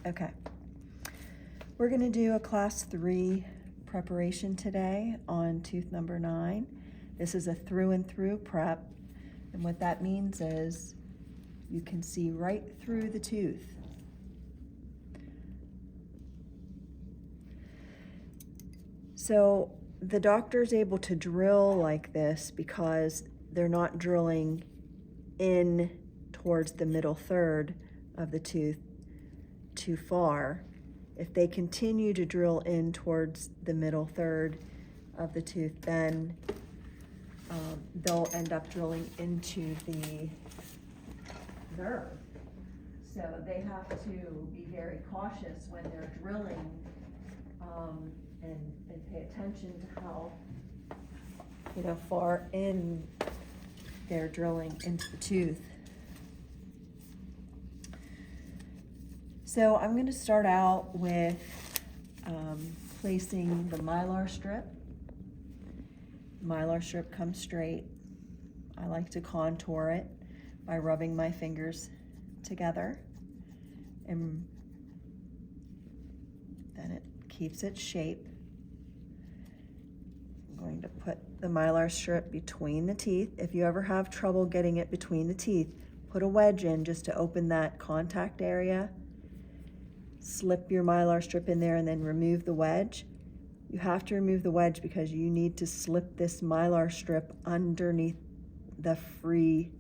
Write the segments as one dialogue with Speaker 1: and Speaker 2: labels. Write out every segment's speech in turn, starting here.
Speaker 1: Okay. We're going to do a class 3 preparation today on tooth number 9. This is a through and through prep, and what that means is you can see right through the tooth. So the doctor's able to drill like this because they're not drilling in towards the middle third of the tooth too far. If they continue to drill in towards the middle third of the tooth, then they'll end up drilling into the nerve. So they have to be very cautious when they're drilling and pay attention to how far in they're drilling into the tooth. So I'm going to start out with placing the mylar strip. Mylar strip comes straight. I like to contour it by rubbing my fingers together, and then it keeps its shape. I'm going to put the mylar strip between the teeth. If you ever have trouble getting it between the teeth, put a wedge in just to open that contact area. Slip your mylar strip in there and then remove the wedge. You have to remove the wedge because you need to slip this mylar strip underneath the free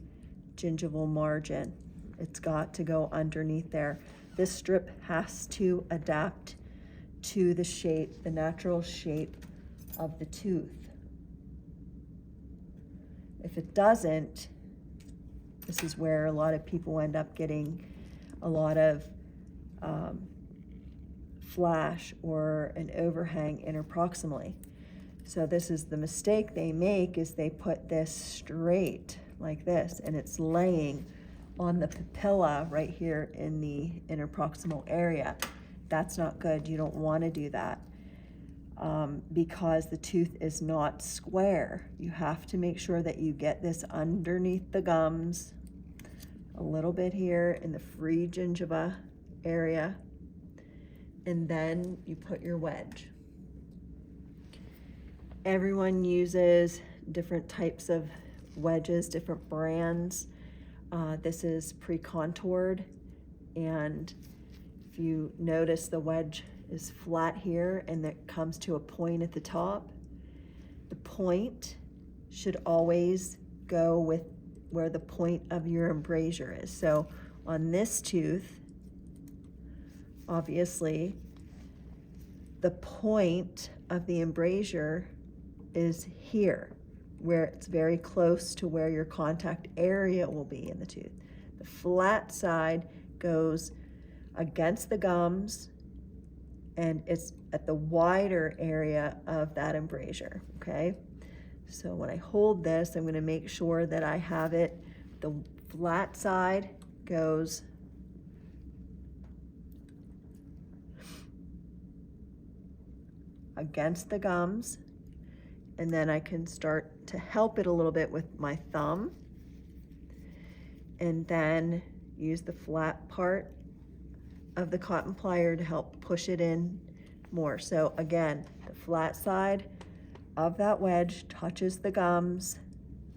Speaker 1: gingival margin. It's got to go underneath there. This strip has to adapt to the shape, the natural shape of the tooth. If it doesn't, this is where a lot of people end up getting a lot of flash or an overhang interproximally. So this is the mistake they make, is they put this straight like this, and it's laying on the papilla right here in the interproximal area. That's not good. You don't want to do that because the tooth is not square. You have to make sure that you get this underneath the gums, a little bit here in the free gingiva area, and then you put your wedge. Everyone uses different types of wedges, different brands. This is pre-contoured, and if you notice, the wedge is flat here and it comes to a point at the top. The point should always go with where the point of your embrasure is. So on this tooth, obviously, the point of the embrasure is here, where it's very close to where your contact area will be in the tooth. The flat side goes against the gums, and it's at the wider area of that embrasure, okay? So when I hold this, I'm going to make sure that I have it, the flat side goes against the gums, and then I can start to help it a little bit with my thumb, and then use the flat part of the cotton plier to help push it in more. So again, the flat side of that wedge touches the gums.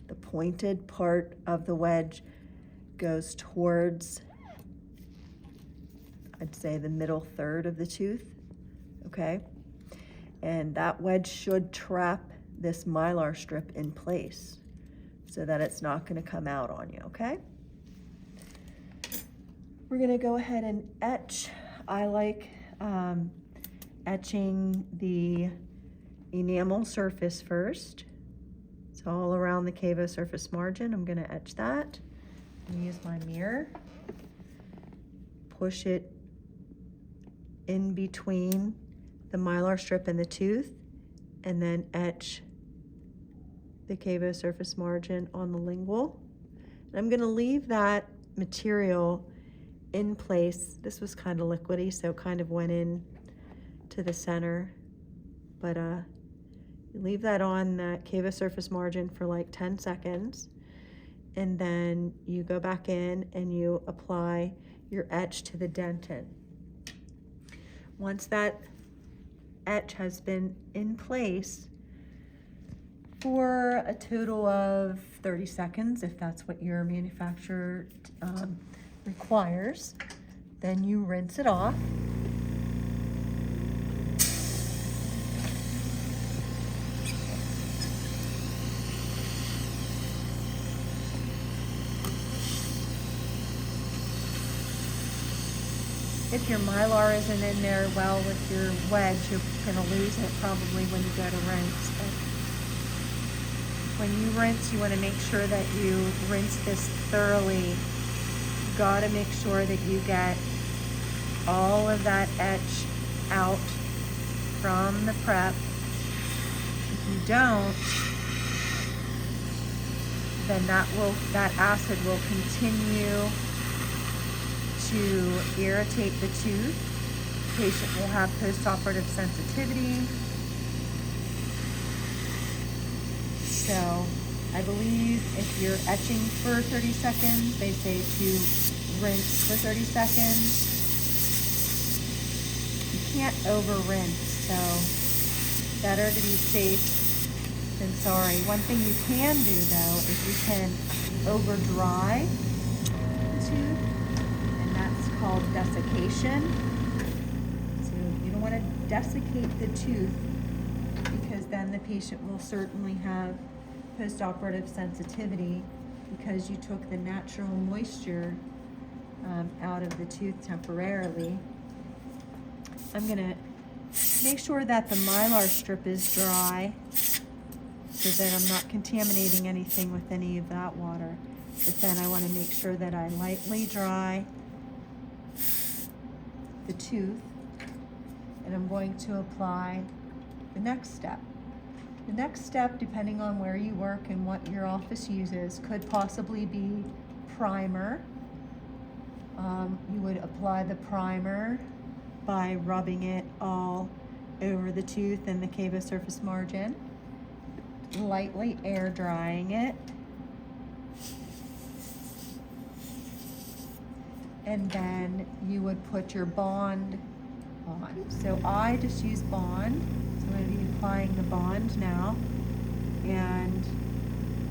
Speaker 1: The pointed part of the wedge goes towards, I'd say, the middle third of the tooth, okay? And that wedge should trap this mylar strip in place so that it's not going to come out on you, okay? We're going to go ahead and etch. I like etching the enamel surface first. It's all around the cavo surface margin. I'm going to etch that. I'm going to use my mirror. Push it in between the mylar strip and the tooth, and then etch the cavo surface margin on the lingual. And I'm going to leave that material in place. This was kind of liquidy, so it kind of went in to the center, but you leave that on that cavo surface margin for like 10 seconds, and then you go back in and you apply your etch to the dentin. Once that etch has been in place for a total of 30 seconds, if that's what your manufacturer requires, then you rinse it off. If your Mylar isn't in there well with your wedge, you're gonna lose it probably when you go to rinse. But when you rinse, you wanna make sure that you rinse this thoroughly. You gotta make sure that you get all of that etch out from the prep. If you don't, then that acid will continue to irritate the tooth. The patient will have postoperative sensitivity. So I believe if you're etching for 30 seconds, they say to rinse for 30 seconds. You can't over rinse, so better to be safe than sorry. One thing you can do though is you can over dry the tooth, called desiccation. So you don't want to desiccate the tooth because then the patient will certainly have postoperative sensitivity because you took the natural moisture out of the tooth temporarily. I'm going to make sure that the Mylar strip is dry so that I'm not contaminating anything with any of that water. But then I want to make sure that I lightly dry the tooth, and I'm going to apply the next step. The next step, depending on where you work and what your office uses, could possibly be primer. You would apply the primer by rubbing it all over the tooth and the cavo surface margin, lightly air drying it, and then you would put your bond on. So I just use bond. So I'm going to be applying the bond now, and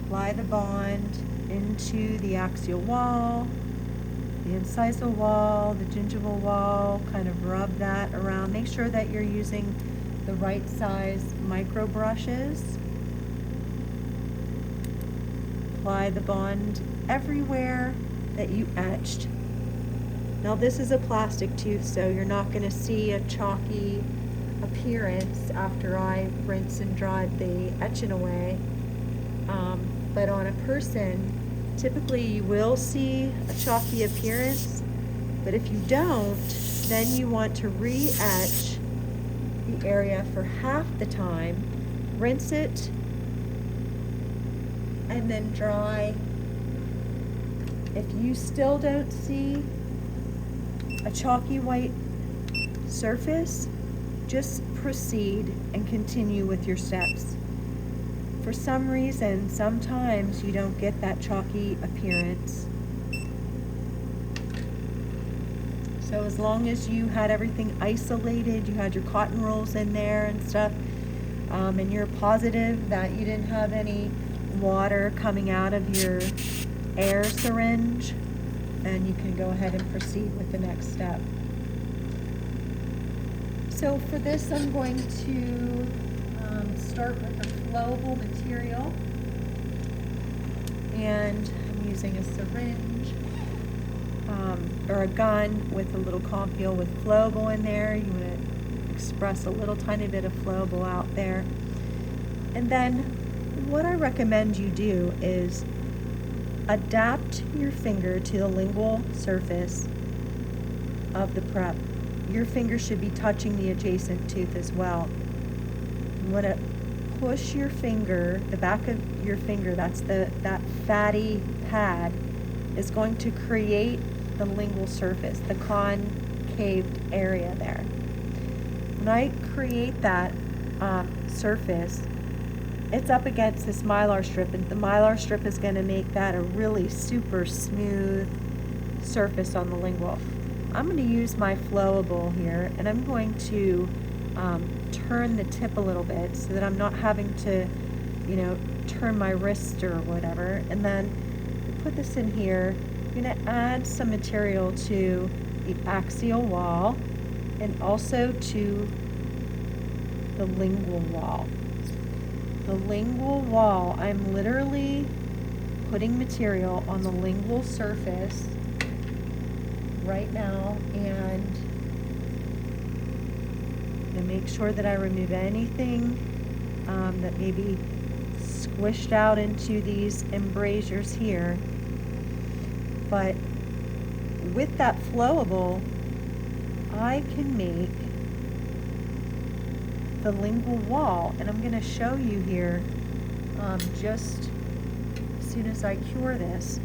Speaker 1: apply the bond into the axial wall, the incisal wall, the gingival wall, kind of rub that around. Make sure that you're using the right size micro brushes. Apply the bond everywhere that you etched. Now this is a plastic tooth, so you're not going to see a chalky appearance after I rinse and dried the etching away. But on a person, typically you will see a chalky appearance, but if you don't, then you want to re-etch the area for half the time, rinse it, and then dry. If you still don't see a chalky white surface, just proceed and continue with your steps. For some reason, sometimes you don't get that chalky appearance. So as long as you had everything isolated, you had your cotton rolls in there and stuff, and you're positive that you didn't have any water coming out of your air syringe, and you can go ahead and proceed with the next step. So for this, I'm going to start with a flowable material, and I'm using a syringe or a gun with a little compule with flowable in there. You want to express a little tiny bit of flowable out there. And then what I recommend you do is adapt your finger to the lingual surface of the prep. Your finger should be touching the adjacent tooth as well. You want to push your finger, the back of your finger, that fatty pad is going to create the lingual surface, the concaved area there. When I create that surface, it's up against this Mylar strip, and the Mylar strip is going to make that a really super smooth surface on the lingual. I'm going to use my flowable here, and I'm going to turn the tip a little bit so that I'm not having to, turn my wrist or whatever. And then put this in here. I'm going to add some material to the axial wall and also to the lingual wall. The lingual wall, I'm literally putting material on the lingual surface right now, and make sure that I remove anything that may be squished out into these embrasures here. But with that flowable, I can make the lingual wall, and I'm going to show you here just as soon as I cure this.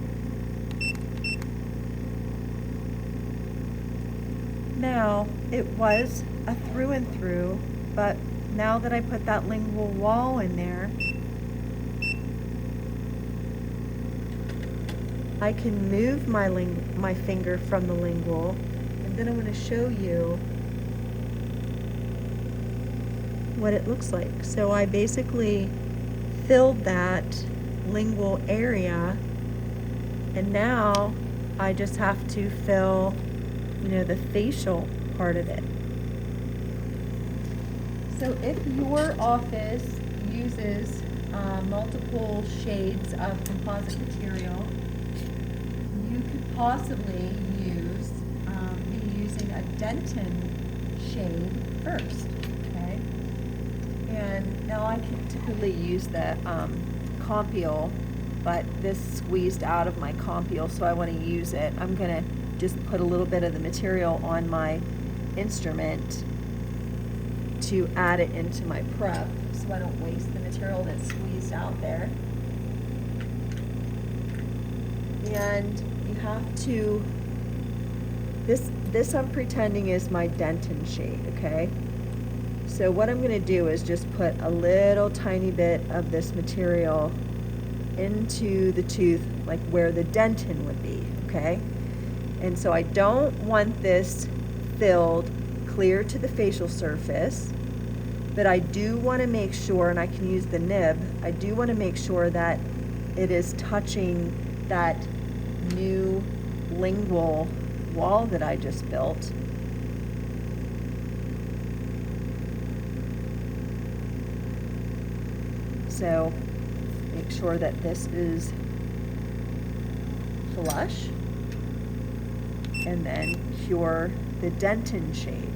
Speaker 1: Now, it was a through and through, but now that I put that lingual wall in there, I can move my finger from the lingual, and then I'm going to show you what it looks like. So I basically filled that lingual area, and now I just have to fill, the facial part of it. So if your office uses multiple shades of composite material, you could possibly be using a dentin shade first, okay? And now I can typically use the Compile, but this squeezed out of my Compile, so I want to use it. I'm going to just put a little bit of the material on my instrument to add it into my prep so I don't waste the material that's squeezed out there. And you have to, this I'm pretending is my dentin shade, okay? So what I'm going to do is just put a little tiny bit of this material into the tooth, like where the dentin would be, okay? And so I don't want this filled clear to the facial surface, but I do want to make sure, and I can use the nib, I do want to make sure that it is touching that new lingual wall that I just built. So make sure that this is flush, and then cure the dentin shade.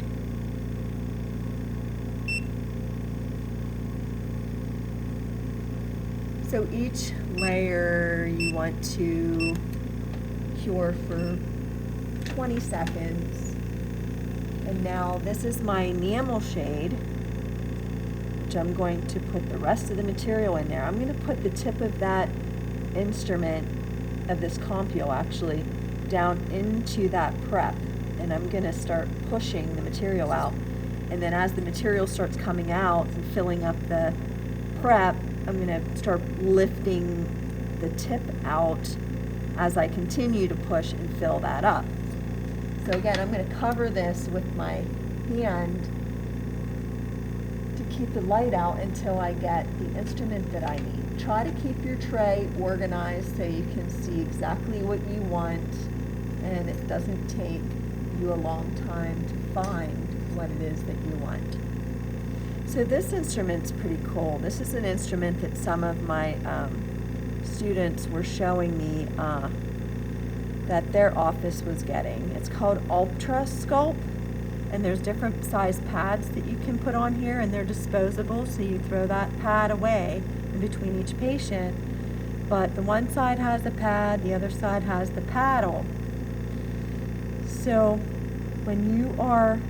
Speaker 1: So each layer you want to cure for 20 seconds. And now this is my enamel shade, which I'm going to put the rest of the material in there. I'm going to put the tip of that instrument, of this Compile actually, down into that prep, and I'm going to start pushing the material out. And then as the material starts coming out and filling up the prep, I'm going to start lifting the tip out as I continue to push and fill that up. So again, I'm going to cover this with my hand to keep the light out until I get the instrument that I need. Try to keep your tray organized so you can see exactly what you want, and it doesn't take you a long time to find what it is that you want. So this instrument's pretty cool. This is an instrument that some of my students were showing me that their office was getting. It's called Ultra Sculpt, and there's different size pads that you can put on here, and they're disposable, so you throw that pad away in between each patient. But the one side has the pad, the other side has the paddle. So when you are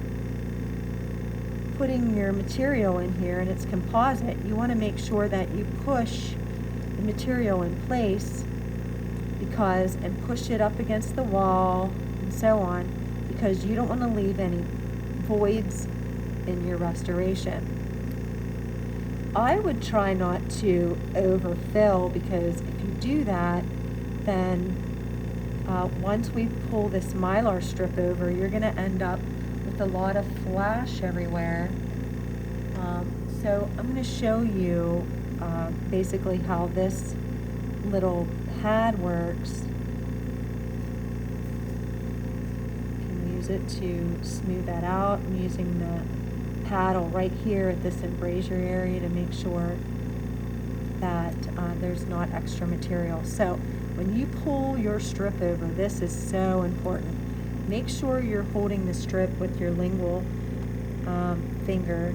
Speaker 1: putting your material in here and it's composite, you want to make sure that you push the material in place and push it up against the wall and so on, because you don't want to leave any voids in your restoration. I would try not to overfill, because if you do that, then once we pull this Mylar strip over, you're going to end up with a lot of flash everywhere. So I'm going to show you basically how this little pad works. You can use it to smooth that out. I'm using the paddle right here at this embrasure area to make sure that there's not extra material. So when you pull your strip over, this is so important. Make sure you're holding the strip with your lingual finger,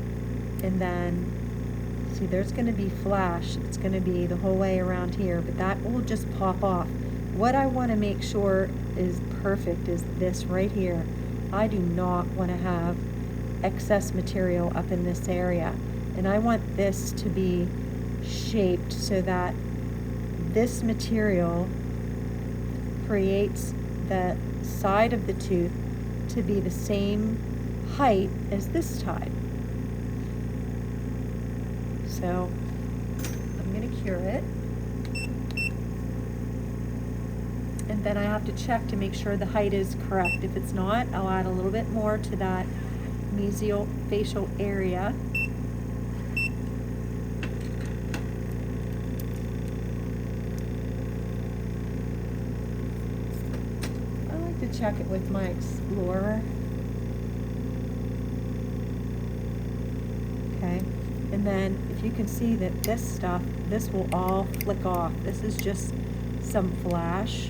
Speaker 1: and then see there's going to be flash. It's going to be the whole way around here, but that will just pop off. What I want to make sure is perfect is this right here. I do not want to have excess material up in this area, and I want this to be shaped so that this material creates the side of the tooth to be the same height as this side. So I'm going to cure it, and then I have to check to make sure the height is correct. If it's not, I'll add a little bit more to that mesiofacial area. I like to check it with my Explorer. Okay. And then if you can see that this stuff, this will all flick off. This is just some flash.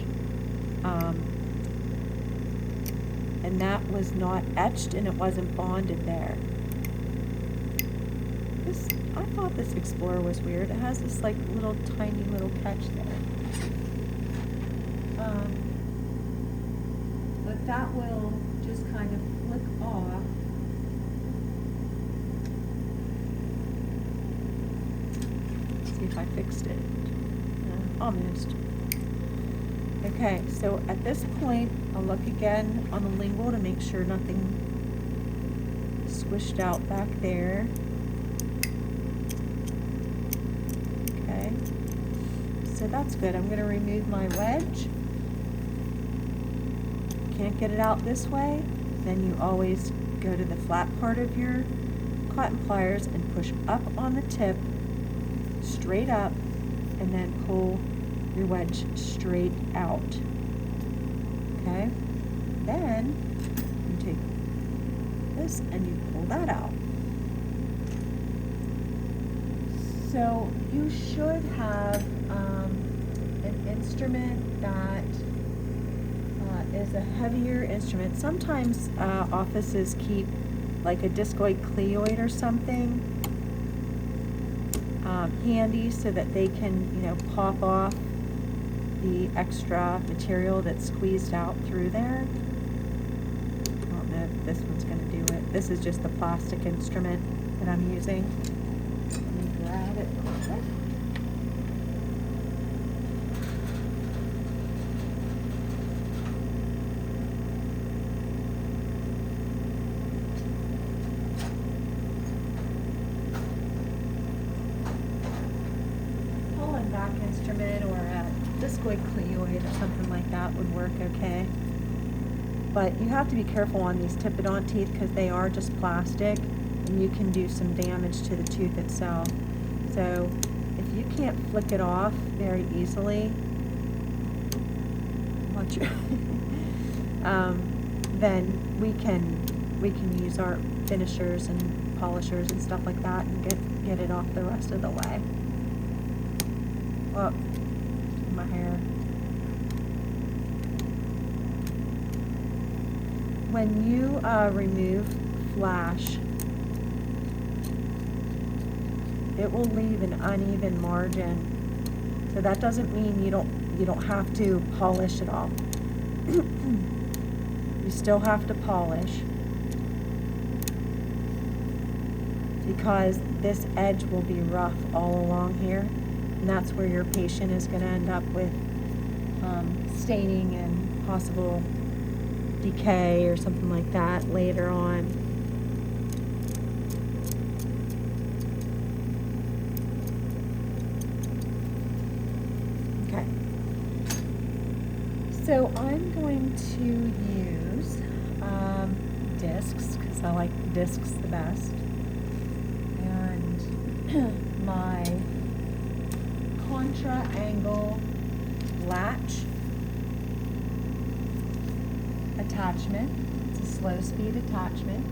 Speaker 1: And that was not etched and it wasn't bonded there. I thought this Explorer was weird. It has this like little tiny little catch there. But that will just kind of flick off. See if I fixed it. Almost. Okay, so at this point, I'll look again on the lingual to make sure nothing squished out back there. Okay, so that's good. I'm going to remove my wedge. Can't get it out this way, then you always go to the flat part of your cotton pliers and push up on the tip, straight up, and then pull your wedge straight out. Okay? Then you take this and you pull that out. So you should have an instrument that is a heavier instrument. Sometimes offices keep like a discoid cleoid or something handy so that they can, pop off the extra material that's squeezed out through there. I don't know if this one's going to do it. This is just the plastic instrument that I'm using. Let me grab it real quick. Instrument or a discoid cleoid or something like that would work okay. But you have to be careful on these Typodont teeth because they are just plastic and you can do some damage to the tooth itself. So if you can't flick it off very easily, then we can use our finishers and polishers and stuff like that and get it off the rest of the way. Oh, my hair. When you remove flash, it will leave an uneven margin. So that doesn't mean you don't have to polish it all. You still have to polish because this edge will be rough all along here. And that's where your patient is going to end up with staining and possible decay or something like that later on. Okay. So I'm going to use discs because I like discs the best, and my contra angle latch attachment. It's a slow speed attachment.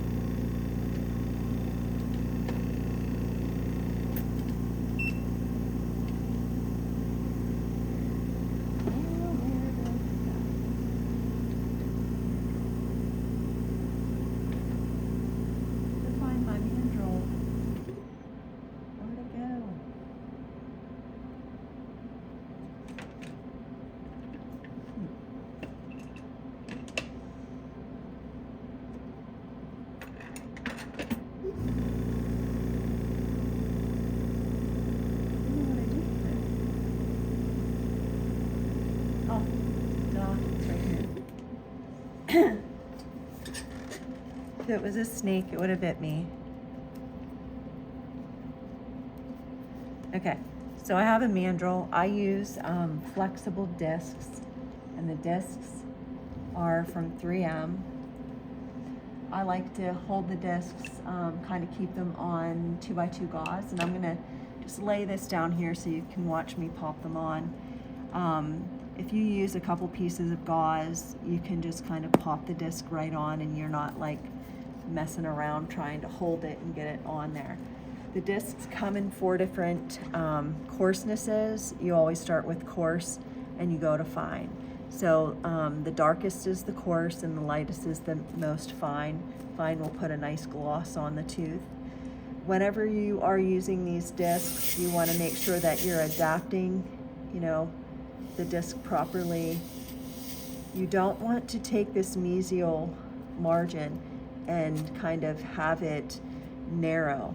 Speaker 1: If it was a snake, it would have bit me. Okay, so I have a mandrel. I use flexible discs, and the discs are from 3M. I like to hold the discs, kind of keep them on 2x2 gauze, and I'm gonna just lay this down here so you can watch me pop them on. If you use a couple pieces of gauze, you can just kind of pop the disc right on, and you're not like messing around trying to hold it and get it on there. The discs come in 4 different coarsenesses. You always start with coarse and you go to fine. So the darkest is the coarse and the lightest is the most fine. Fine will put a nice gloss on the tooth. Whenever you are using these discs, you want to make sure that you're adapting, the disc properly. You don't want to take this mesial margin and kind of have it narrow.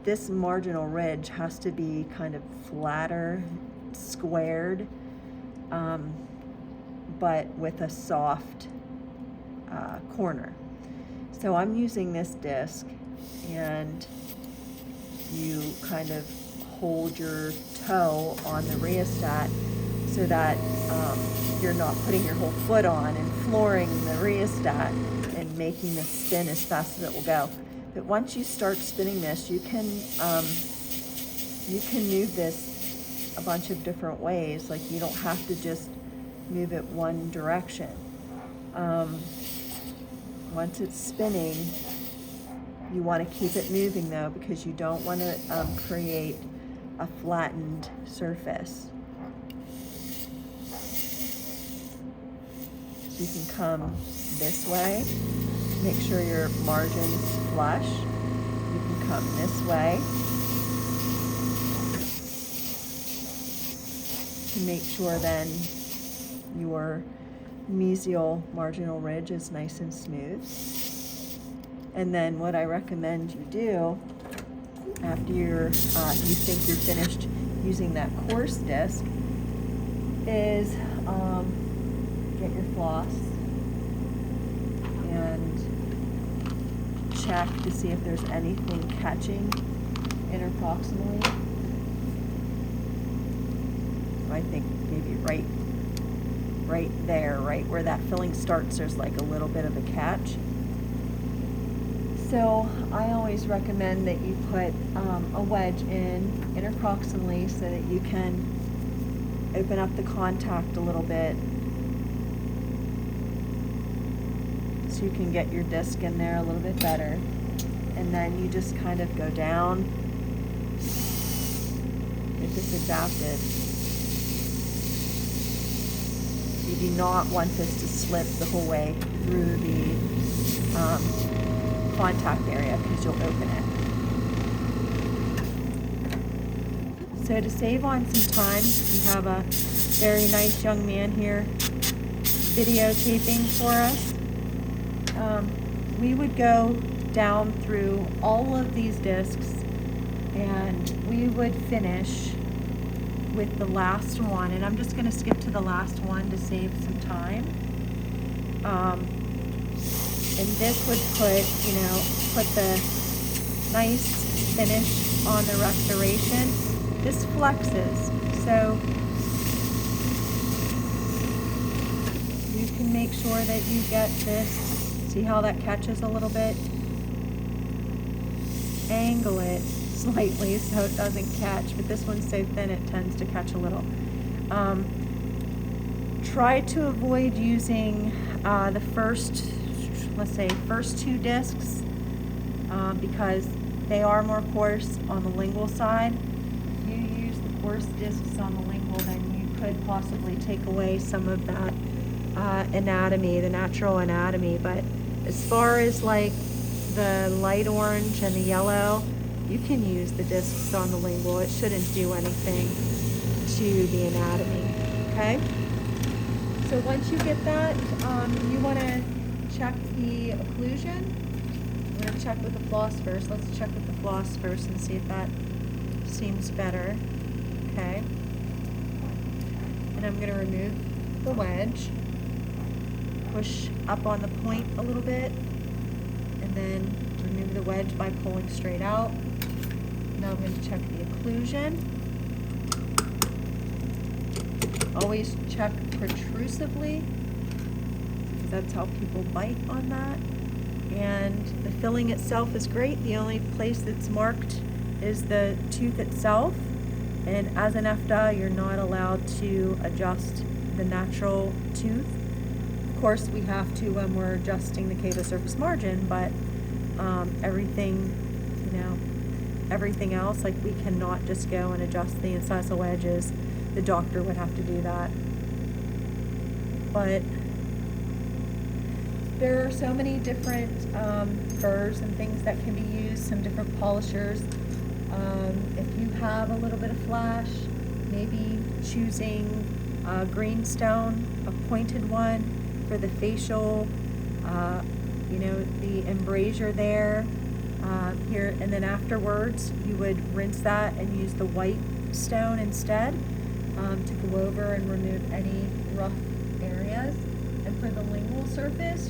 Speaker 1: This marginal ridge has to be kind of flatter, squared, but with a soft corner. So I'm using this disc, and you kind of hold your toe on the rheostat so that you're not putting your whole foot on and flooring the rheostat and making the spin as fast as it will go. But once you start spinning this, you can move this a bunch of different ways. Like, you don't have to just move it one direction. Once it's spinning, you want to keep it moving though, because you don't want to create a flattened surface. So you can come this way, make sure your margin's flush. You can come this way to make sure then your mesial marginal ridge is nice and smooth. And then what I recommend you do after you think you're finished using that coarse disc is get your floss and check to see if there's anything catching interproximally. So I think maybe right there, right where that filling starts, there's like a little bit of a catch. So I always recommend that you put a wedge in interproximally so that you can open up the contact a little bit, so you can get your disc in there a little bit better. And then you just kind of go down, get this adapted. You do not want this to slip the whole way through the contact area, because you'll open it. So to save on some time, we have a very nice young man here videotaping for us. We would go down through all of these discs, and we would finish with the last one, and I'm just going to skip to the last one to save some time. And this would put the nice finish on the restoration. This flexes, so you can make sure that you get this, see how that catches a little bit? Angle it slightly so it doesn't catch, but this one's so thin it tends to catch a little. Try to avoid using the first, let's say, first 2 discs because they are more coarse on the lingual side. If you use the coarse discs on the lingual, then you could possibly take away some of that anatomy, the natural anatomy. But as far as like the light orange and the yellow, you can use the discs on the lingual. It shouldn't do anything to the anatomy, okay? So once you get that, you want to check the occlusion. We're going to check with the floss first. Let's check with the floss first and see if that seems better, okay? And I'm going to remove the wedge, push up on the point a little bit, and then remove the wedge by pulling straight out. Now I'm going to check the occlusion. Always check protrusively, because that's how people bite on that. And the filling itself is great. The only place that's marked is the tooth itself. And as an FDA, you're not allowed to adjust the natural tooth. Of course, we have to when we're adjusting the cavo surface margin, but everything, everything else, like we cannot just go and adjust the incisal wedges. The doctor would have to do that. But there are so many different burrs and things that can be used, some different polishers. If you have a little bit of flash, maybe choosing a greenstone, a pointed one for the facial, the embrasure there, here, and then afterwards you would rinse that and use the white stone instead to go over and remove any rough areas. And for the lingual surface,